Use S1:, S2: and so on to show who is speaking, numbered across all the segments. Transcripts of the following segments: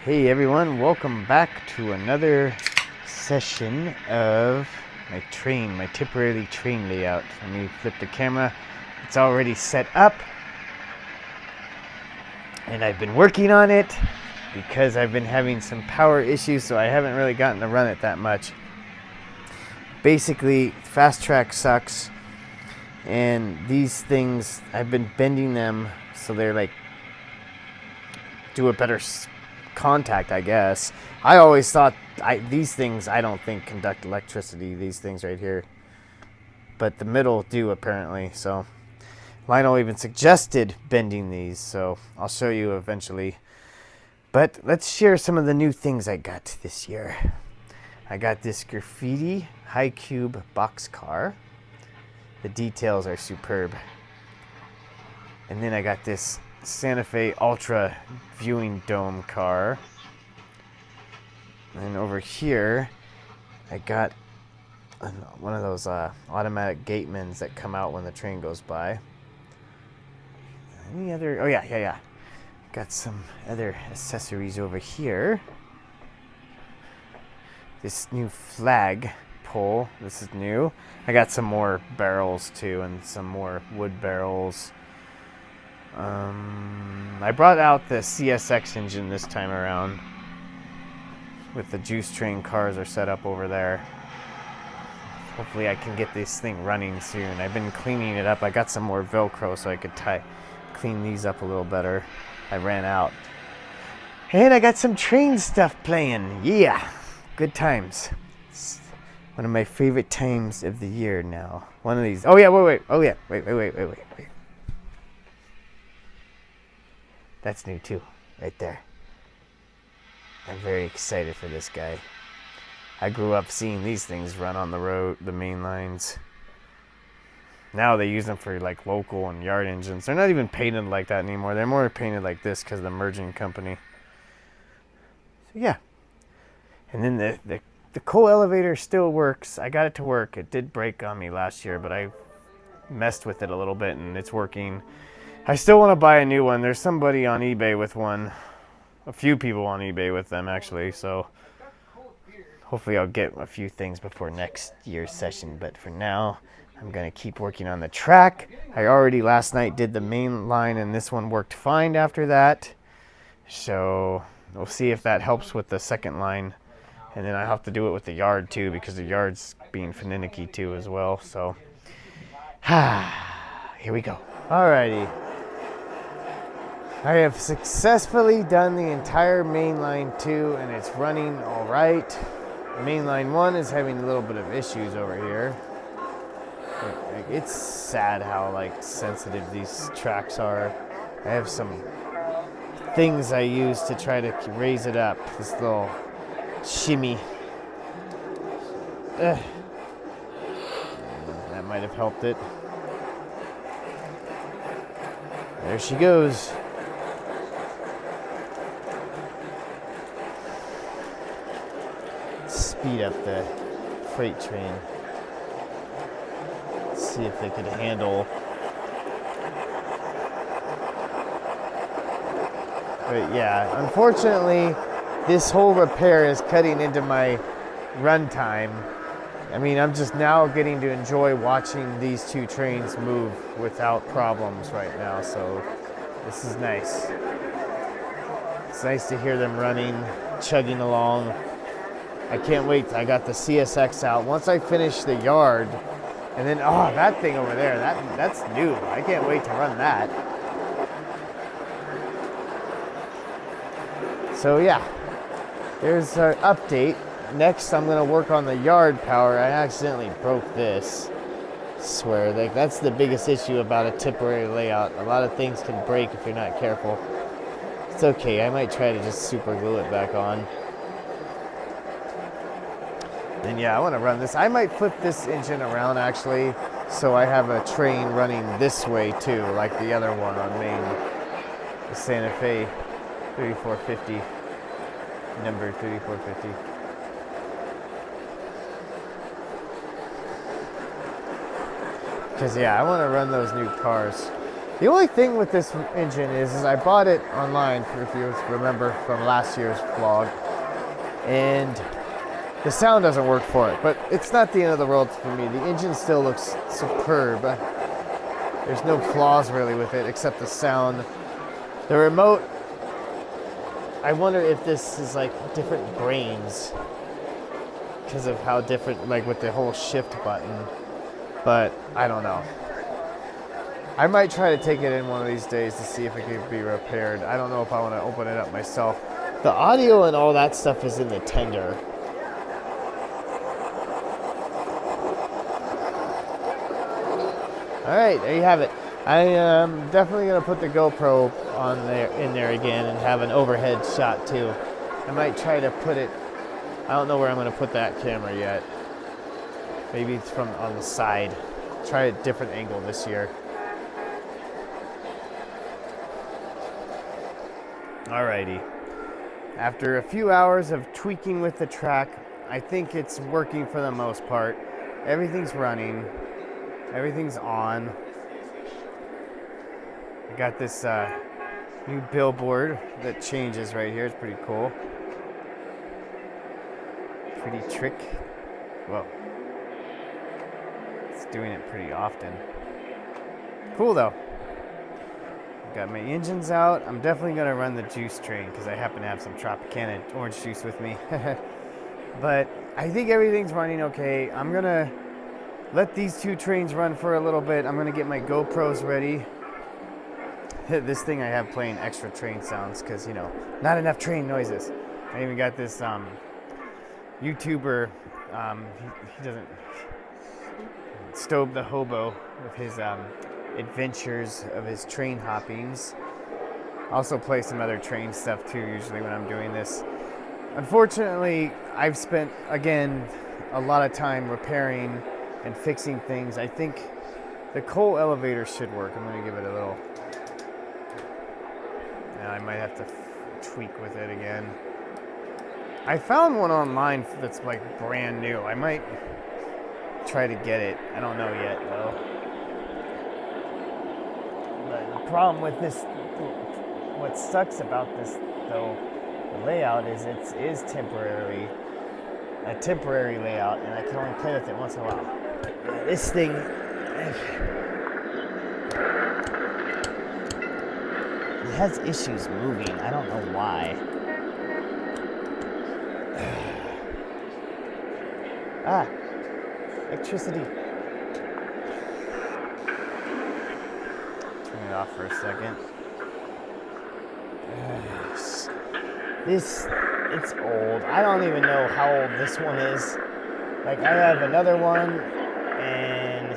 S1: Hey everyone, welcome back to another session of my temporary train layout. Let me flip the camera. It's already set up and I've been working on it because I've been having some power issues, so I haven't really gotten to run it that much. Basically, fast track sucks, and these things, I've been bending them so they're like do a better contact, I guess. I always thought these things I don't think conduct electricity, these things right here, but the middle do apparently. So Lionel even suggested bending these, so I'll show you eventually. But let's share some of the new things I got this year. I got this graffiti high cube boxcar. The details are superb. And then I got this Santa Fe Ultra viewing dome car. And over here, I got one of those automatic gatemans that come out when the train goes by. Any other? Oh yeah. Got some other accessories over here. This new flag pole. This is new. I got some more barrels too, and some more wood barrels. I brought out the CSX engine this time around, with the juice train cars are set up over there. Hopefully I can get this thing running soon. I've been cleaning it up. I got some more Velcro so I could clean these up a little better. I ran out. And I got some train stuff playing. Yeah, good times. It's one of my favorite times of the year now. One of these. Oh yeah, wait. Oh yeah, wait. That's new too, right there. I'm very excited for this guy. I grew up seeing these things run on the road, the main lines. Now they use them for like local and yard engines. They're not even painted like that anymore. They're more painted like this because of the merging company. So yeah. And then the coal elevator still works. I got it to work. It did break on me last year, but I messed with it a little bit and it's working. I still want to buy a new one. There's somebody on eBay with one. A few people on eBay with them actually, so hopefully I'll get a few things before next year's session. But for now, I'm going to keep working on the track. I already last night did the main line and this one worked fine after that. So we'll see if that helps with the second line. And then I have to do it with the yard too, because the yard's being finicky too as well. So here we go. Alrighty. I have successfully done the entire mainline 2 and it's running all right. Mainline 1 is having a little bit of issues over here. It's sad how sensitive these tracks are. I have some things I use to try to raise it up. This little shimmy. That might have helped it. There she goes. Speed up the freight train. Let's see if they could handle. But yeah, unfortunately, this whole repair is cutting into my run time. I mean, I'm just now getting to enjoy watching these two trains move without problems right now, so this is nice. It's nice to hear them running, chugging along. I can't wait. I got the CSX out. Once I finish the yard, and then, that thing over there, that's new. I can't wait to run that. So yeah, there's our update. Next, I'm gonna work on the yard power. I accidentally broke this. I swear, that's the biggest issue about a temporary layout. A lot of things can break if you're not careful. It's okay. I might try to just super glue it back on. And yeah, I want to run this. I might flip this engine around actually, so I have a train running this way too, like the other one on Main, the Santa Fe 3450, number 3450. Because yeah, I want to run those new cars. The only thing with this engine is I bought it online, if you remember from last year's vlog, and the sound doesn't work for it, but it's not the end of the world for me. The engine still looks superb. There's no flaws really with it except the sound. The remote, I wonder if this is like different brains because of how different, like with the whole shift button, but I don't know. I might try to take it in one of these days to see if it can be repaired. I don't know if I want to open it up myself. The audio and all that stuff is in the tender. All right, there you have it. I am definitely gonna put the GoPro in there again and have an overhead shot too. I might try to put it. I don't know where I'm gonna put that camera yet. Maybe it's from on the side. Try a different angle this year. Alrighty. After a few hours of tweaking with the track, I think it's working for the most part. Everything's running. Everything's on. I got this new billboard that changes right here. It's pretty cool. Pretty trick. Whoa. It's doing it pretty often. Cool though. Got my engines out. I'm definitely going to run the juice train because I happen to have some Tropicana orange juice with me. But I think everything's running okay. I'm going to let these two trains run for a little bit. I'm going to get my GoPros ready. This thing I have playing extra train sounds because, you know, not enough train noises. I even got this YouTuber, he doesn't, Stobe the Hobo with his adventures of his train hoppings. Also play some other train stuff too usually when I'm doing this. Unfortunately, I've spent again a lot of time repairing and fixing things. I think the coal elevator should work. I'm going to give it a little. Now I might have to tweak with it again. I found one online that's like brand new. I might try to get it. I don't know yet though. But the problem with this, what sucks about this though, the layout is it is temporary, a temporary layout, and I can only play with it once in a while. This thing, it has issues moving. I don't know why. Ah, electricity. Turn it off for a second. It's old. I don't even know how old this one is. Like, I have another one, and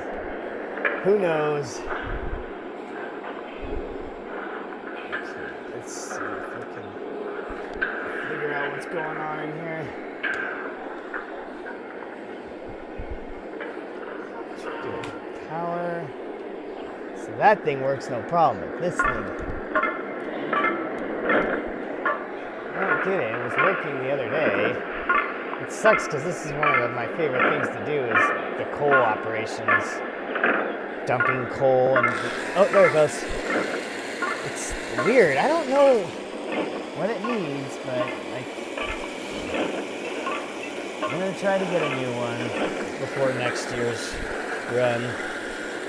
S1: who knows? Let's see if we can figure out what's going on in here. Power. So that thing works no problem, but this thing, I don't get it. It was working the other day. It sucks because this is one of my favorite things to do is the coal operations. Dumping coal and... Oh, there it goes. It's weird. I don't know what it needs, but I'm going to try to get a new one before next year's run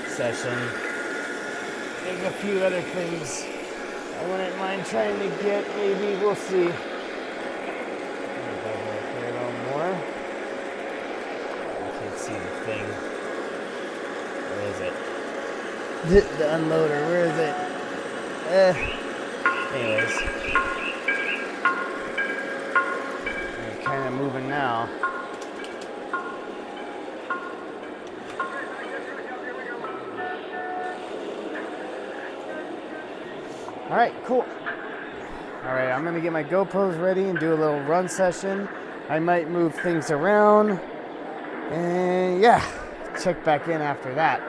S1: session. There's a few other things I wouldn't mind trying to get. Maybe we'll see. See the thing. Where is it? The unloader, where is it? Anyways. I'm kind of moving now. Alright, cool. Alright, I'm going to get my GoPros ready and do a little run session. I might move things around. And yeah, check back in after that.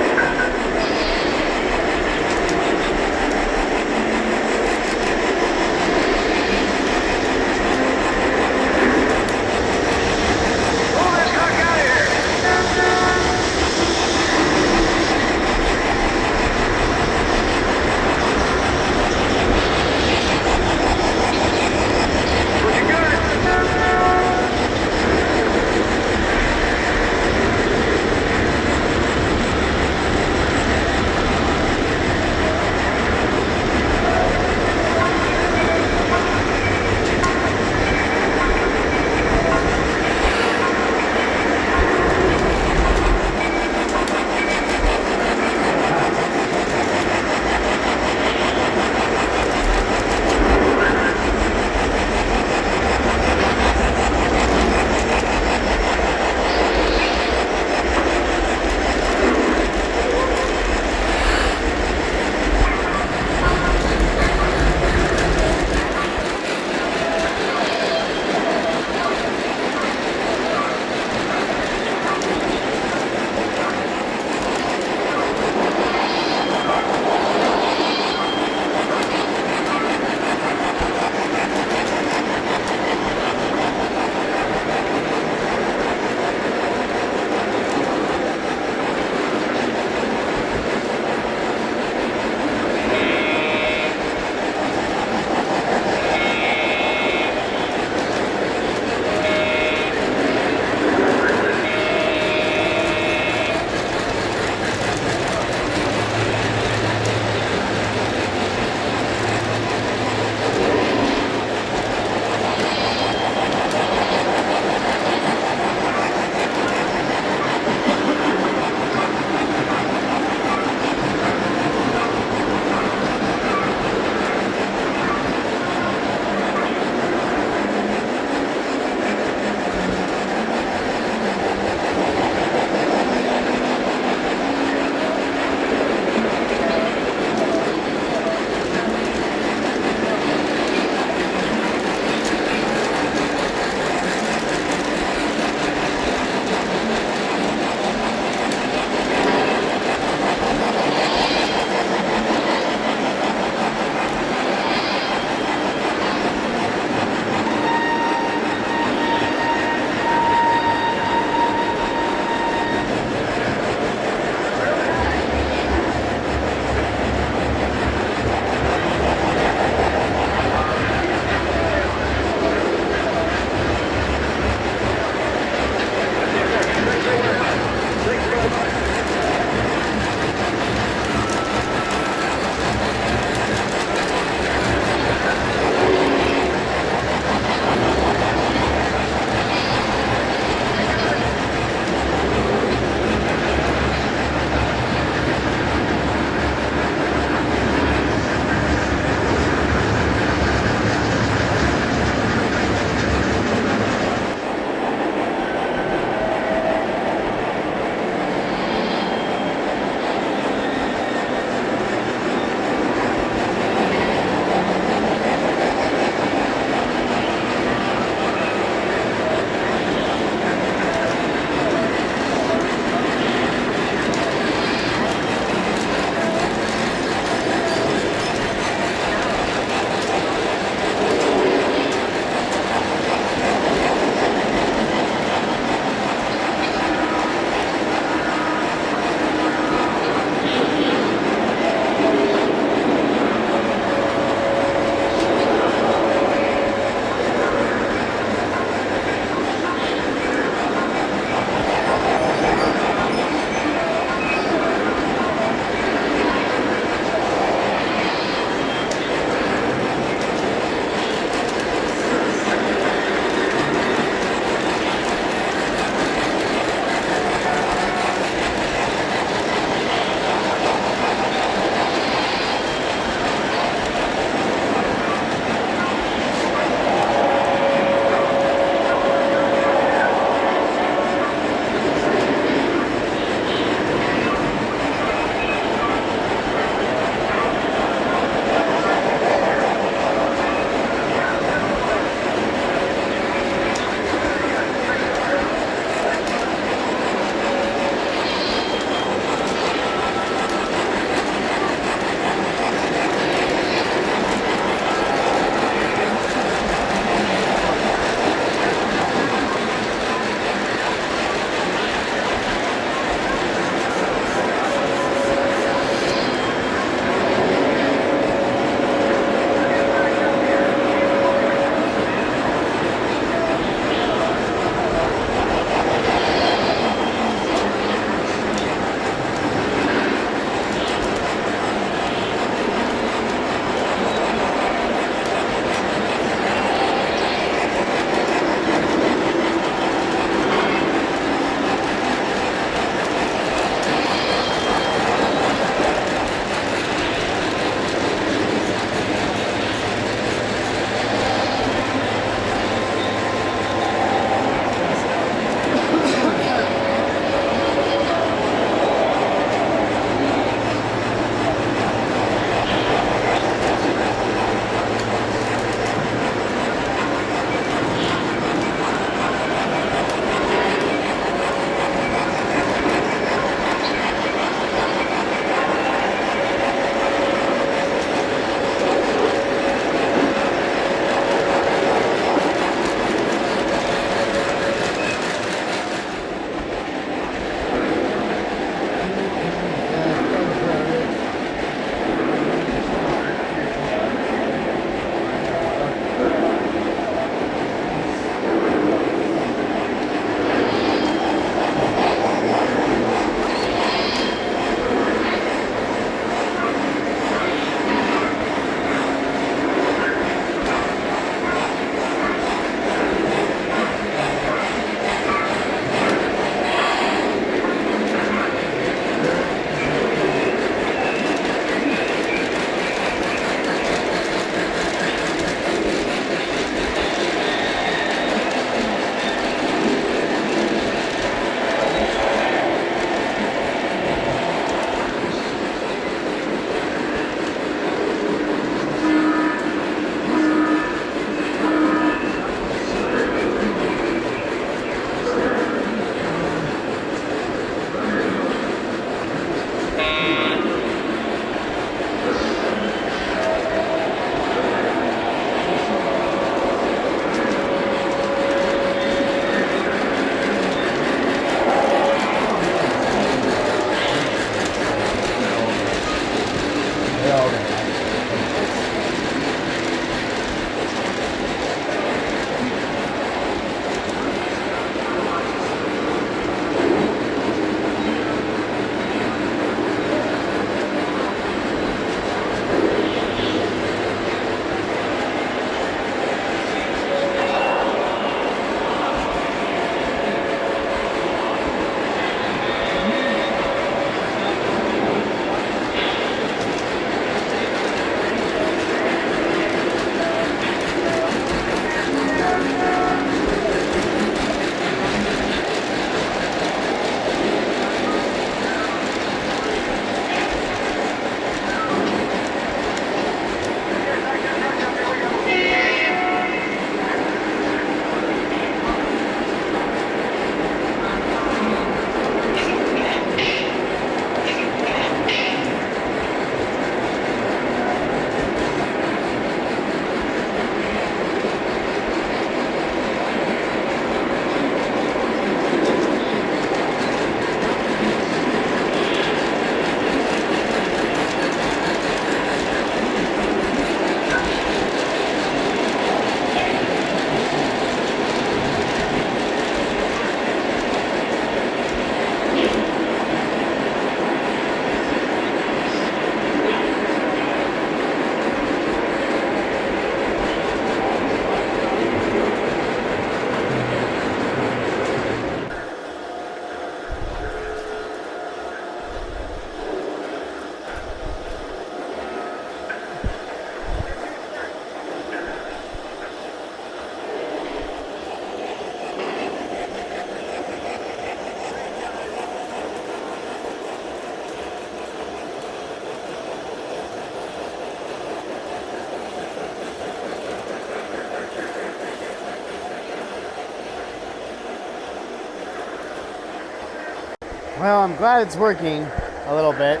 S1: Well, I'm glad it's working a little bit.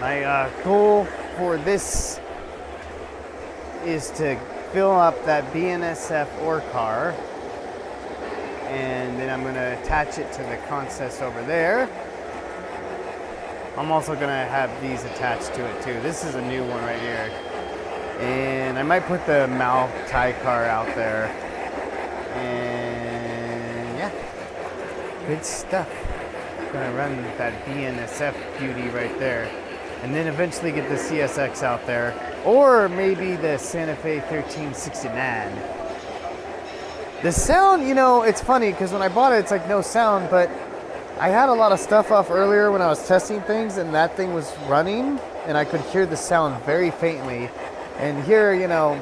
S1: My goal for this is to fill up that BNSF ore car, and then I'm going to attach it to the consist over there. I'm also going to have these attached to it too. This is a new one right here. And I might put the Mal tie car out there. And yeah, good stuff. I'm going to run that BNSF beauty right there. And then eventually get the CSX out there. Or maybe the Santa Fe 1369. The sound, you know, it's funny because when I bought it, it's like no sound, but I had a lot of stuff off earlier when I was testing things, and that thing was running, and I could hear the sound very faintly. And here, you know,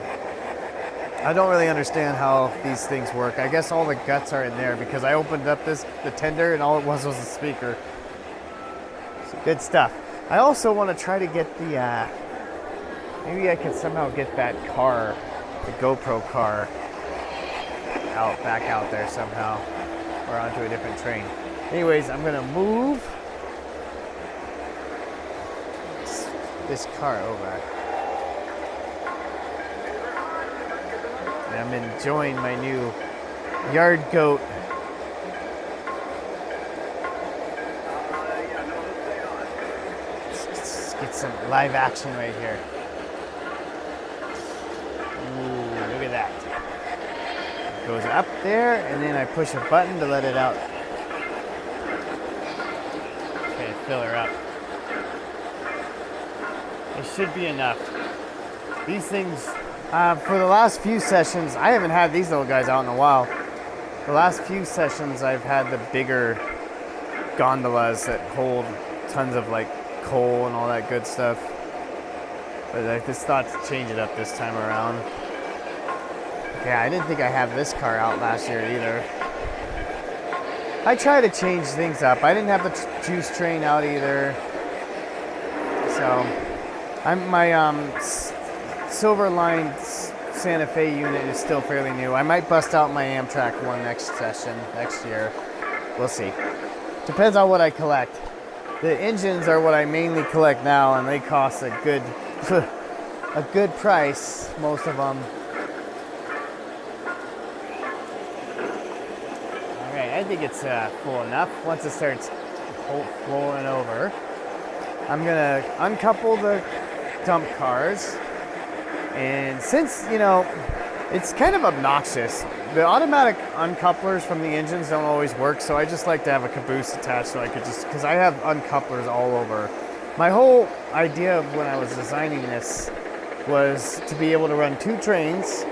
S1: I don't really understand how these things work. I guess all the guts are in there because I opened up the tender, and all it was a speaker. So good stuff. I also want to try to get the, maybe I could somehow get that car, the GoPro car, back out there somehow, or onto a different train. Anyways, I'm gonna move this car over. And I'm enjoying my new yard goat. Let's get some live action right here. Ooh, look at that. It goes up there, and then I push a button to let it out. Okay, fill her up. It should be enough. These things, for the last few sessions, I haven't had these little guys out in a while. The last few sessions, I've had the bigger gondolas that hold tons of like coal and all that good stuff. But I just thought to change it up this time around. Yeah, I didn't think I had this car out last year either. I try to change things up. I didn't have the juice train out either. So, my silver line Santa Fe unit is still fairly new. I might bust out my Amtrak one next year. We'll see. Depends on what I collect. The engines are what I mainly collect now, and they cost a good, a good price, most of them. I think it's full enough. Once it starts flowing over, I'm gonna uncouple the dump cars. And since, you know, it's kind of obnoxious, the automatic uncouplers from the engines don't always work, so I just like to have a caboose attached so I could just, because I have uncouplers all over. My whole idea of when I was designing this was to be able to run two trains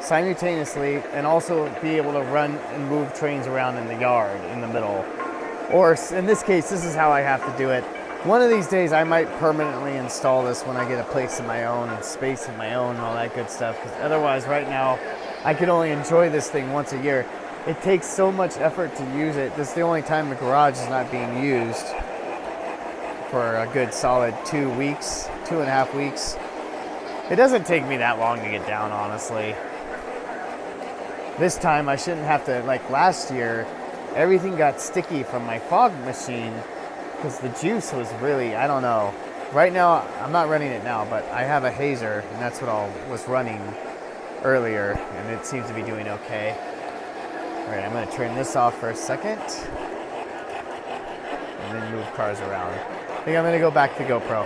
S1: simultaneously and also be able to run and move trains around in the yard in the middle. Or in this case, this is how I have to do it. One of these days I might permanently install this when I get a place of my own and space of my own and all that good stuff, because otherwise right now I can only enjoy this thing once a year. It takes so much effort to use it. This is the only time the garage is not being used for a good solid 2 weeks, 2.5 weeks. It doesn't take me that long to get down, honestly. This time I shouldn't have to, like last year, everything got sticky from my fog machine because the juice was really, I don't know. Right now, I'm not running it now, but I have a hazer, and that's what I was running earlier, and it seems to be doing okay. All right, I'm gonna turn this off for a second, and then move cars around. I think I'm gonna go back to GoPro.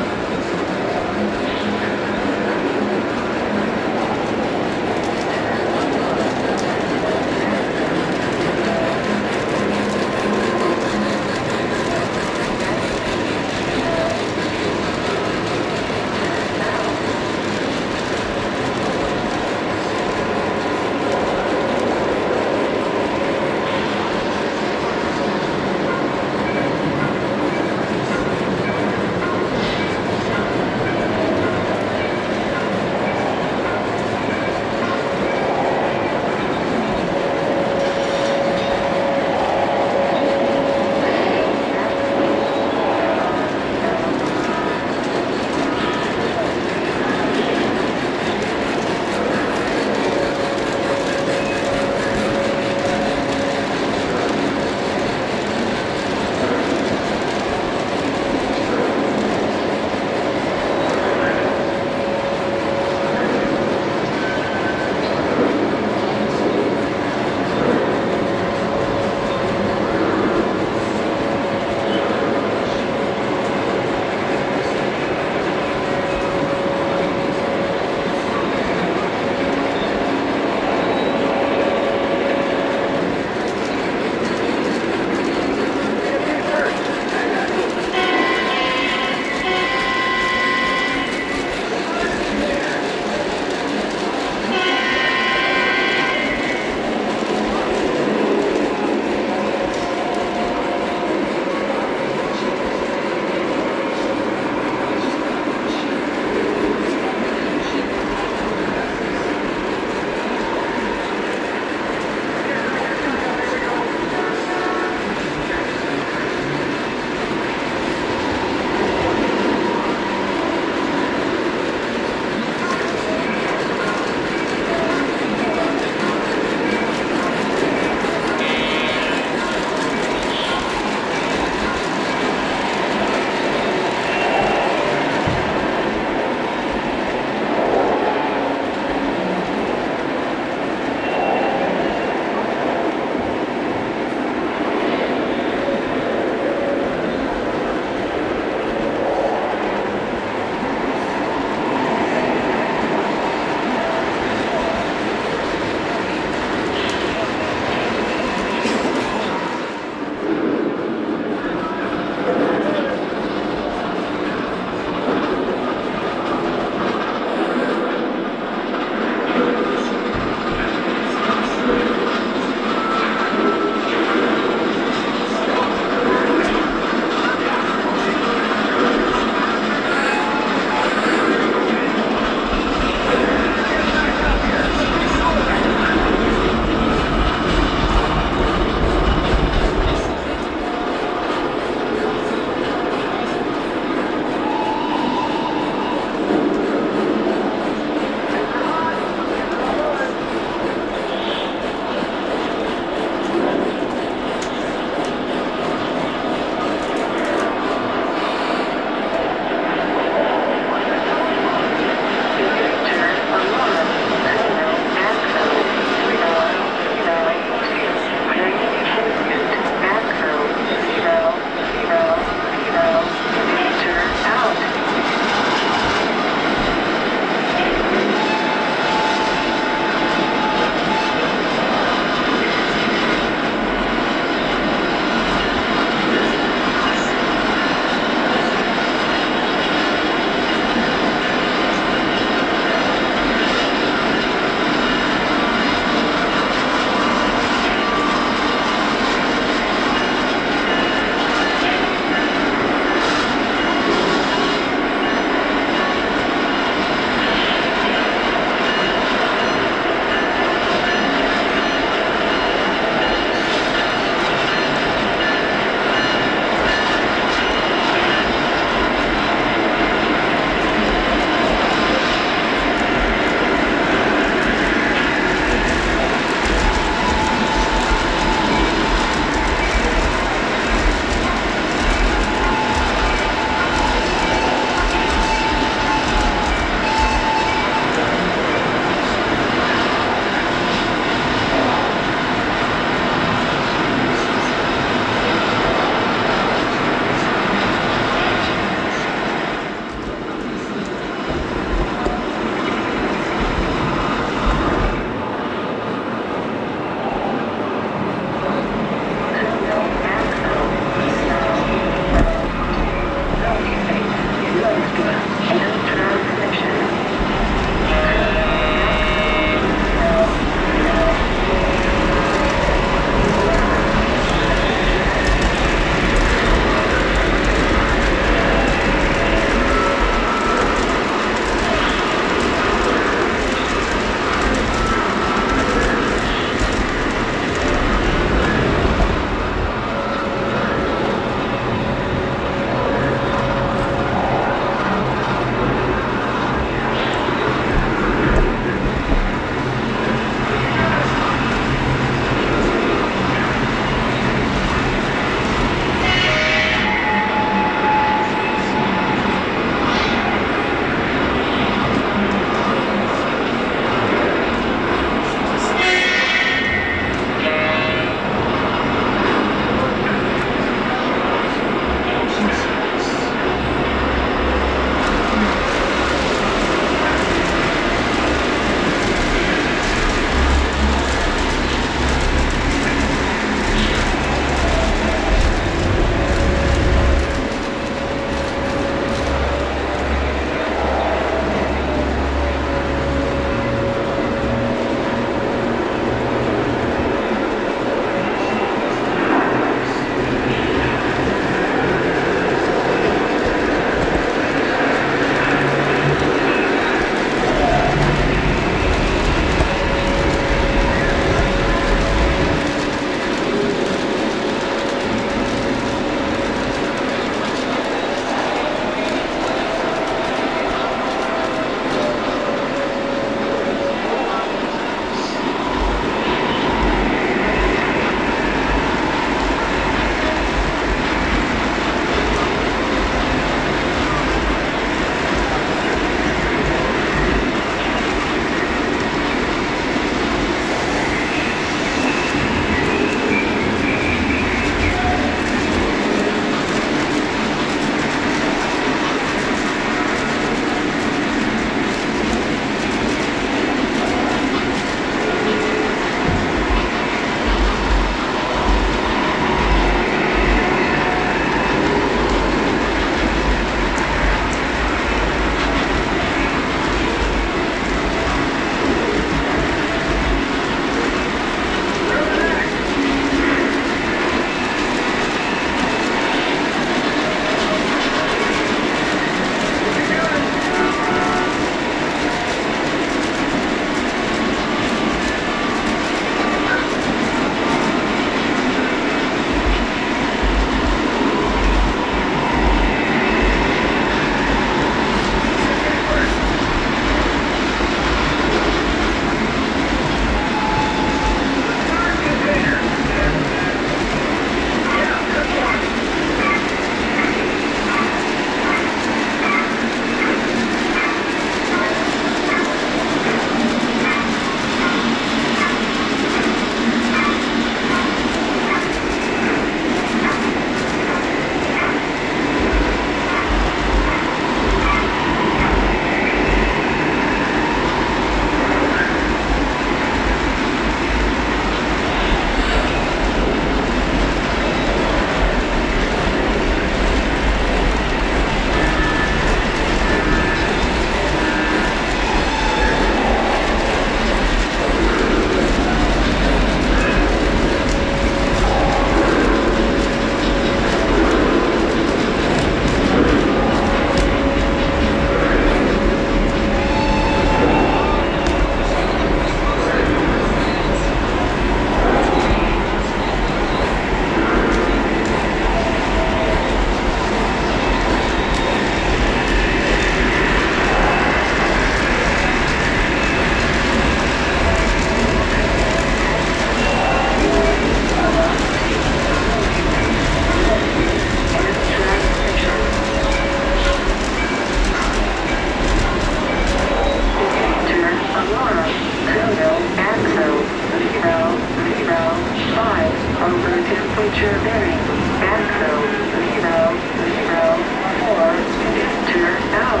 S2: turn out.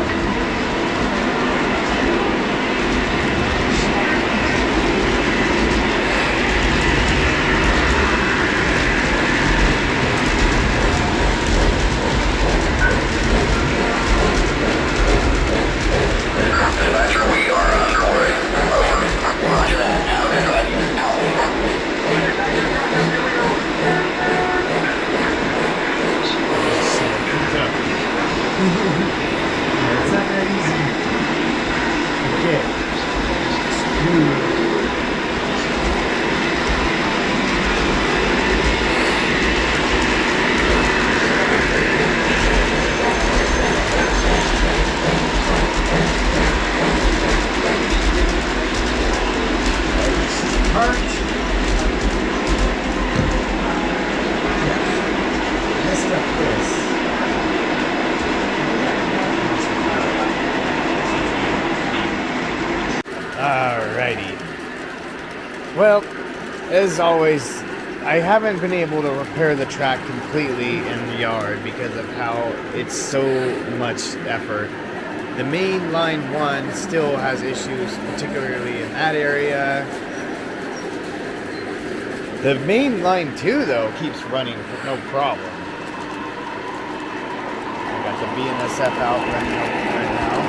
S1: It's not that easy. Okay. Messed up this. Alrighty. Well, as always, I haven't been able to repair the track completely in the yard because of how it's so much effort. The main line 1 still has issues, particularly in that area. The main line 2, though, keeps running with no problem. I got the BNSF out running right now.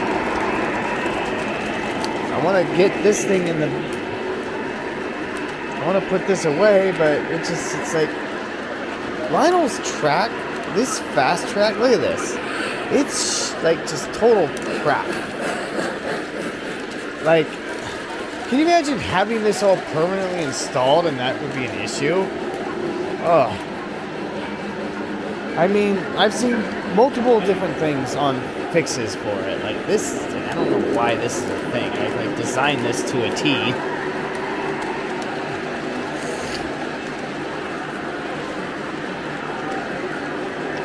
S1: I want to get this thing in the... I want to put this away, but it's like... Lionel's track, this fast track, look at this. It's like just total crap. Like, can you imagine having this all permanently installed and that would be an issue? Ugh. I mean, I've seen multiple different things on fixes for it. Like this, I don't know why this is a thing. I like designed this to a T.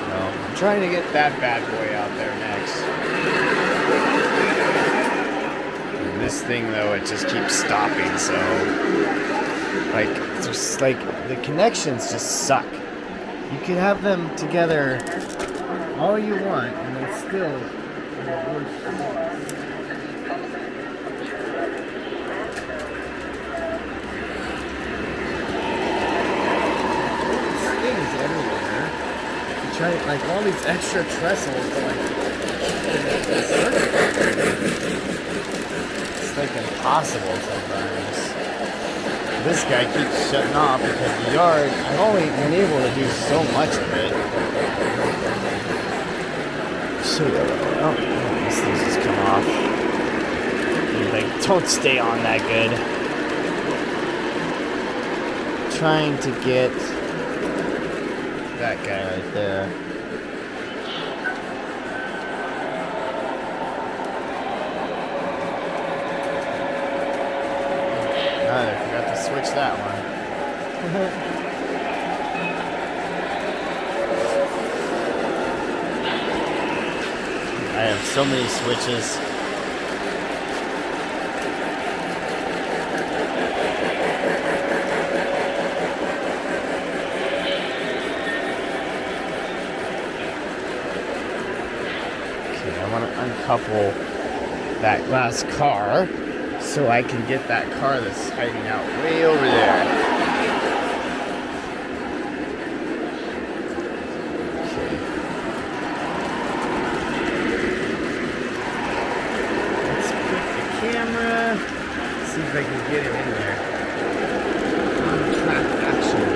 S1: Well, I'm trying to get that bad boy out there next. And this thing though, it just keeps stopping, so like it's just like the connections just suck. You can have them together all you want and they still work. Things everywhere. You try like all these extra trestles, but like it's like impossible sometimes. This guy keeps shutting off because the yard, I've only been able to do so much of it. So, oh, this thing's just come off. Like, don't stay on that good. Trying to get that guy right there. I forgot to switch that one. I have so many switches. Okay, I want to uncouple that last car so I can get that car that's hiding out way over there. See if I can get it in there. On track action.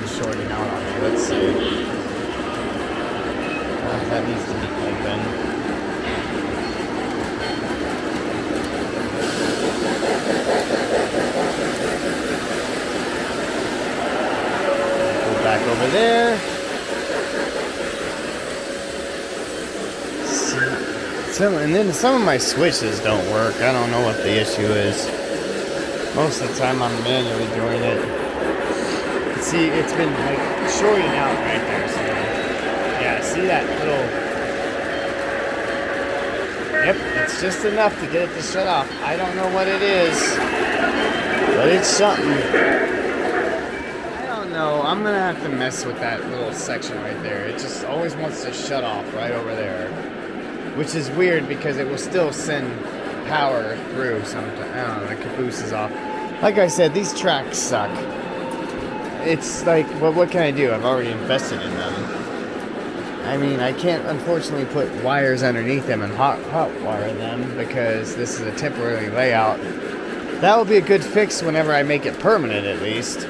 S1: Shorting out on me. Let's see. That needs to be open. back over there. And then some of my switches don't work. I don't know what the issue is. Most of the time I'm manually doing it. See, it's been like shorting out right there. So yeah, see that little... Yep, it's just enough to get it to shut off. I don't know what it is, but it's something. I don't know. I'm gonna have to mess with that little section right there. It just always wants to shut off right over there. Which is weird because it will still send power through sometimes. I don't know, the caboose is off. Like I said, these tracks suck. It's like, well, what can I do? I've already invested in them. I mean, I can't unfortunately put wires underneath them and hot wire them because this is a temporary layout. That will be a good fix whenever I make it permanent, at least.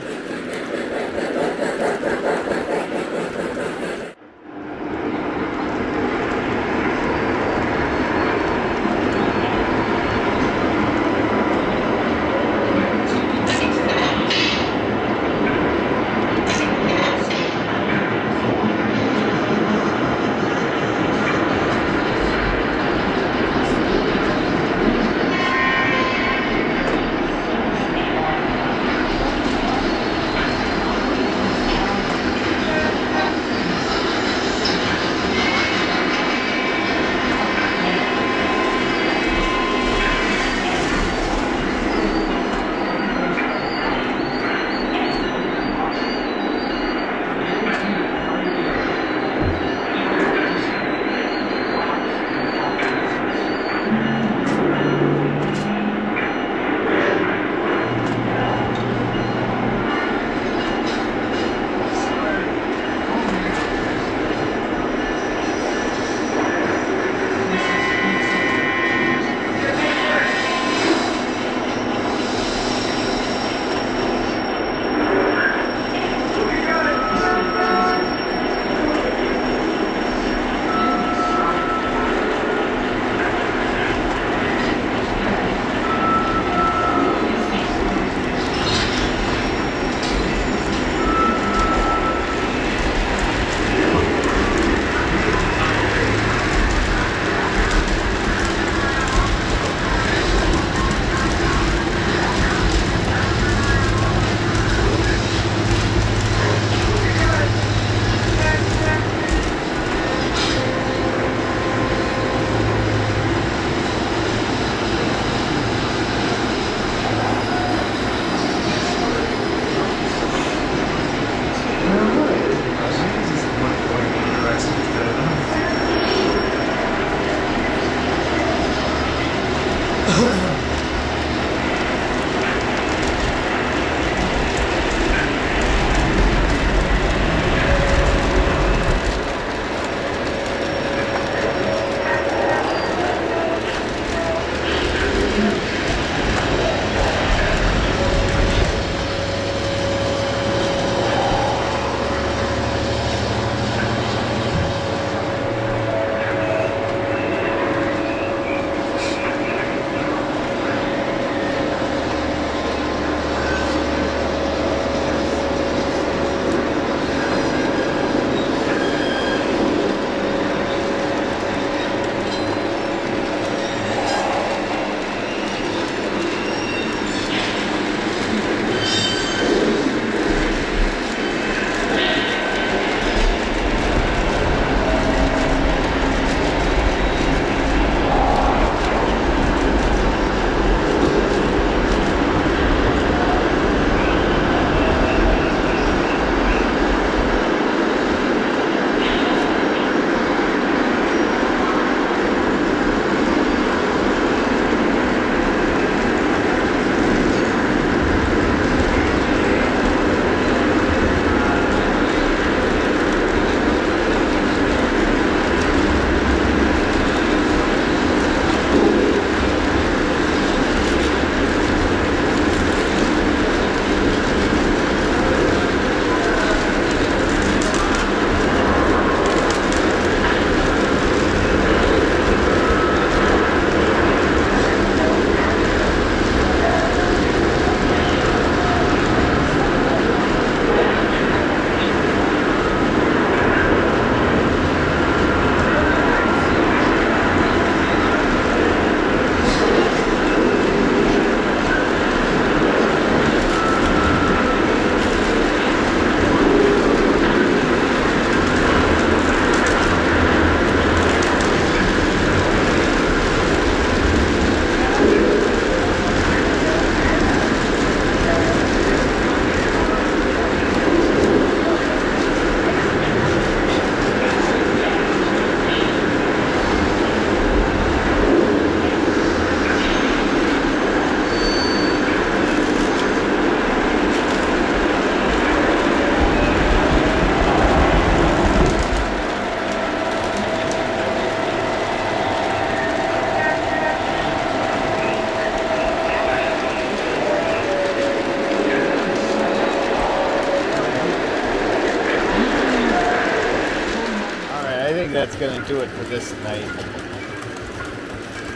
S1: that's gonna do it for this night.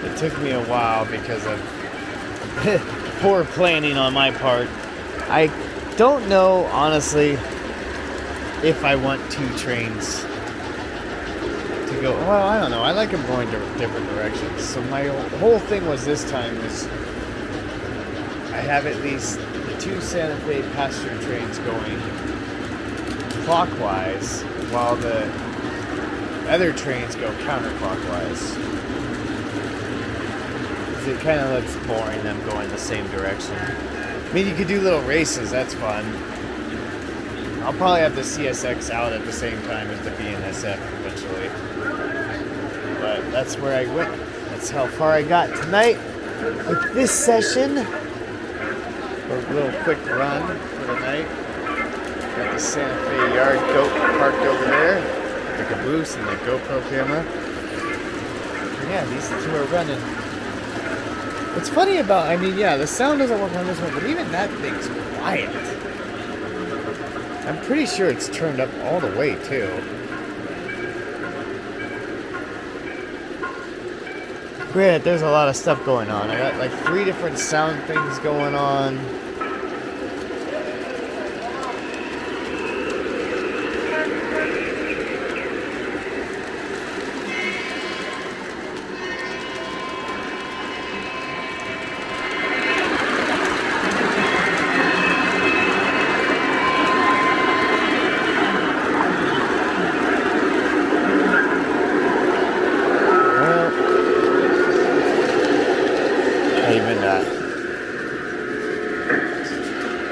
S1: It took me a while because of poor planning on my part. I don't know, honestly, if I want 2 trains to go. Well, I don't know. I like them going different directions. So my whole thing was this time is I have at least the 2 Santa Fe passenger trains going clockwise while the other trains go counterclockwise. It kind of looks boring them going the same direction. I mean, you could do little races, that's fun. I'll probably have the CSX out at the same time as the BNSF eventually. But that's where I went. That's how far I got tonight with this session. A little quick run for the night. Got the Santa Fe yard goat parked over there. The caboose and the GoPro camera. And yeah, these 2 are running. What's funny about, I mean, yeah, the sound doesn't work on this one, but even that thing's quiet. I'm pretty sure it's turned up all the way, too. Granted, there's a lot of stuff going on. I got like 3 different sound things going on.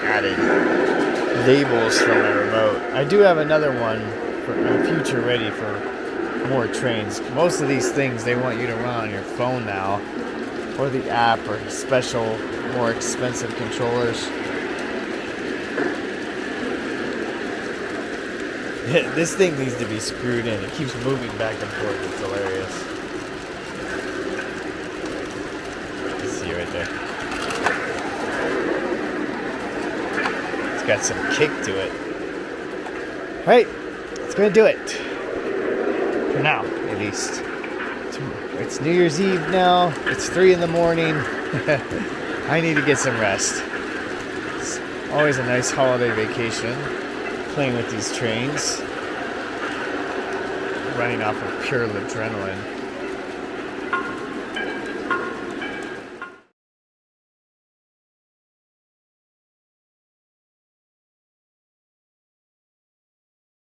S1: Added labels from the remote. I do have another one for in future ready for more trains. Most of these things they want you to run on your phone now, or the app, or special, more expensive controllers. This thing needs to be screwed in. It keeps moving back and forth. It's hilarious. You see it right there. Got some kick to it. Alright, it's gonna do it. For now, at least. It's New Year's Eve now. It's 3 in the morning. I need to get some rest. It's always a nice holiday vacation. Playing with these trains. Running off of pure adrenaline.